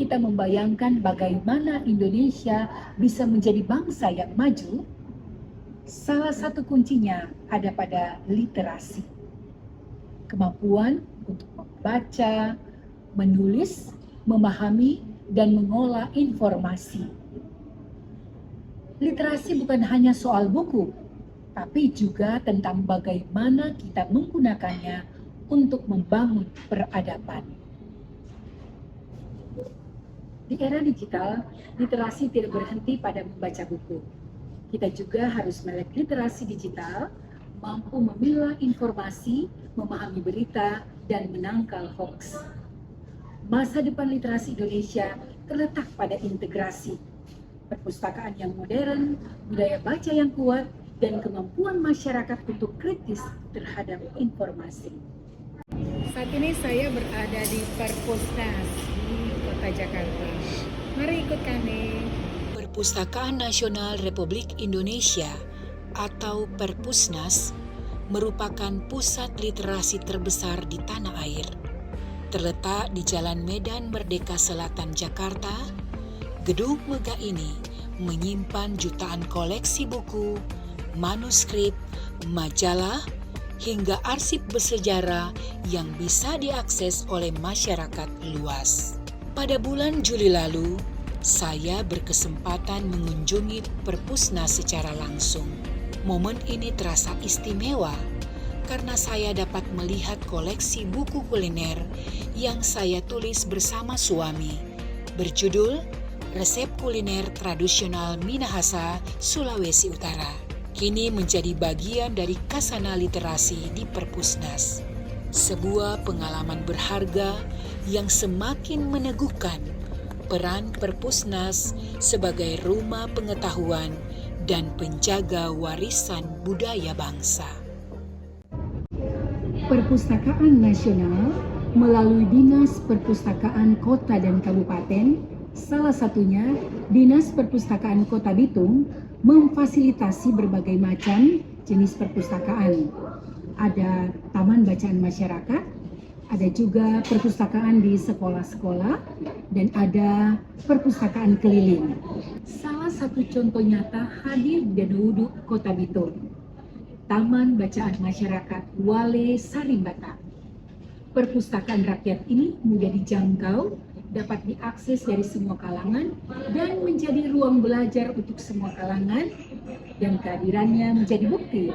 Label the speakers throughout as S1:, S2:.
S1: kita membayangkan bagaimana Indonesia bisa menjadi bangsa yang maju, salah satu kuncinya ada pada literasi. Kemampuan untuk membaca, menulis, memahami, dan mengolah informasi. Literasi bukan hanya soal buku, tapi juga tentang bagaimana kita menggunakannya untuk membangun peradaban. Di era digital, literasi tidak berhenti pada membaca buku. Kita juga harus melek literasi digital, mampu memilah informasi, memahami berita, dan menangkal hoax. Masa depan literasi Indonesia terletak pada integrasi, perpustakaan yang modern, budaya baca yang kuat, dan kemampuan masyarakat untuk kritis terhadap informasi.
S2: Saat ini saya berada di Perpusnas di Kota Jakarta. Mari ikut kami.
S3: Perpustakaan Nasional Republik Indonesia atau Perpusnas merupakan pusat literasi terbesar di tanah air. Terletak di Jalan Medan Merdeka Selatan, Jakarta, gedung megah ini menyimpan jutaan koleksi buku, manuskrip, majalah, hingga arsip bersejarah yang bisa diakses oleh masyarakat luas. Pada bulan Juli lalu, saya berkesempatan mengunjungi Perpusnas secara langsung. Momen ini terasa istimewa karena saya dapat melihat koleksi buku kuliner yang saya tulis bersama suami, berjudul Resep Kuliner Tradisional Minahasa, Sulawesi Utara. Kini menjadi bagian dari Kasana Literasi di Perpusnas. Sebuah pengalaman berharga yang semakin meneguhkan peran Perpusnas sebagai rumah pengetahuan dan penjaga warisan budaya bangsa.
S1: Perpustakaan Nasional melalui Dinas Perpustakaan Kota dan Kabupaten, salah satunya Dinas Perpustakaan Kota Bitung, memfasilitasi berbagai macam jenis perpustakaan. Ada taman bacaan masyarakat, ada juga perpustakaan di sekolah-sekolah, dan ada perpustakaan keliling. Salah satu contoh nyata hadir di Danuduk Kota Bitung, Taman Bacaan Masyarakat Wale Sarimbata. Perpustakaan rakyat ini mudah dijangkau, dapat diakses dari semua kalangan, dan menjadi ruang belajar untuk semua kalangan, dan kehadirannya menjadi bukti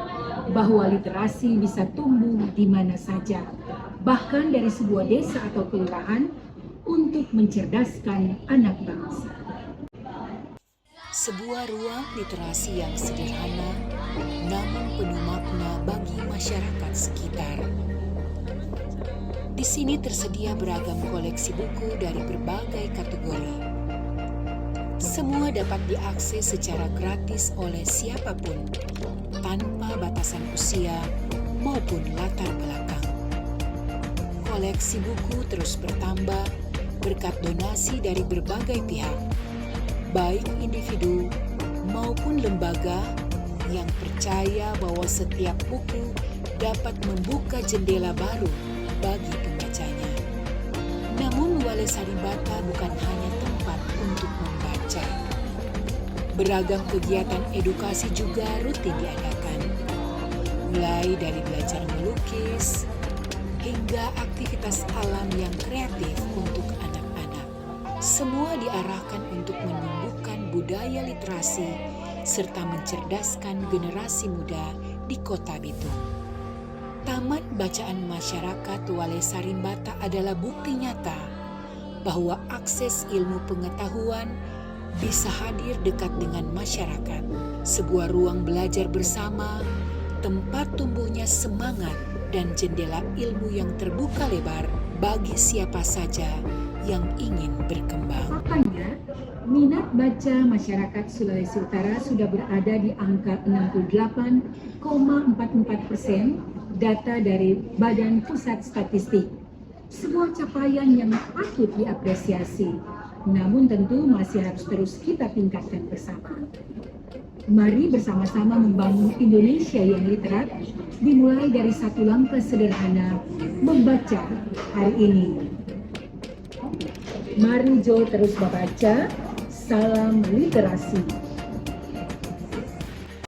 S1: bahwa literasi bisa tumbuh di mana saja, bahkan dari sebuah desa atau kelurahan, untuk mencerdaskan anak bangsa.
S3: Sebuah ruang literasi yang sederhana, namun penuh makna bagi masyarakat sekitar. Di sini tersedia beragam koleksi buku dari berbagai kategori. Semua dapat diakses secara gratis oleh siapapun, tanpa batasan usia maupun latar belakang. Koleksi buku terus bertambah berkat donasi dari berbagai pihak, baik individu maupun lembaga yang percaya bahwa setiap buku dapat membuka jendela baru bagi pembacanya. Namun Wale Sarimbata bukan hanya tempat untuk membaca. Beragam kegiatan edukasi juga rutin diadakan, mulai dari belajar melukis hingga aktivitas alam yang kreatif untuk anak-anak. Semua diarahkan untuk menumbuhkan budaya literasi serta mencerdaskan generasi muda di Kota Bitung. Taman Bacaan Masyarakat Wale Sarimbata adalah bukti nyata bahwa akses ilmu pengetahuan bisa hadir dekat dengan masyarakat. Sebuah ruang belajar bersama, tempat tumbuhnya semangat dan jendela ilmu yang terbuka lebar bagi siapa saja yang ingin berkembang.
S1: Faktanya, minat baca masyarakat Sulawesi Utara sudah berada di angka 68,44%, data dari Badan Pusat Statistik. Sebuah capaian yang patut diapresiasi, namun tentu masih harus terus kita tingkatkan bersama. Mari bersama-sama membangun Indonesia yang literat, dimulai dari satu langkah sederhana, membaca hari ini. Mari Jo terus membaca. Salam literasi.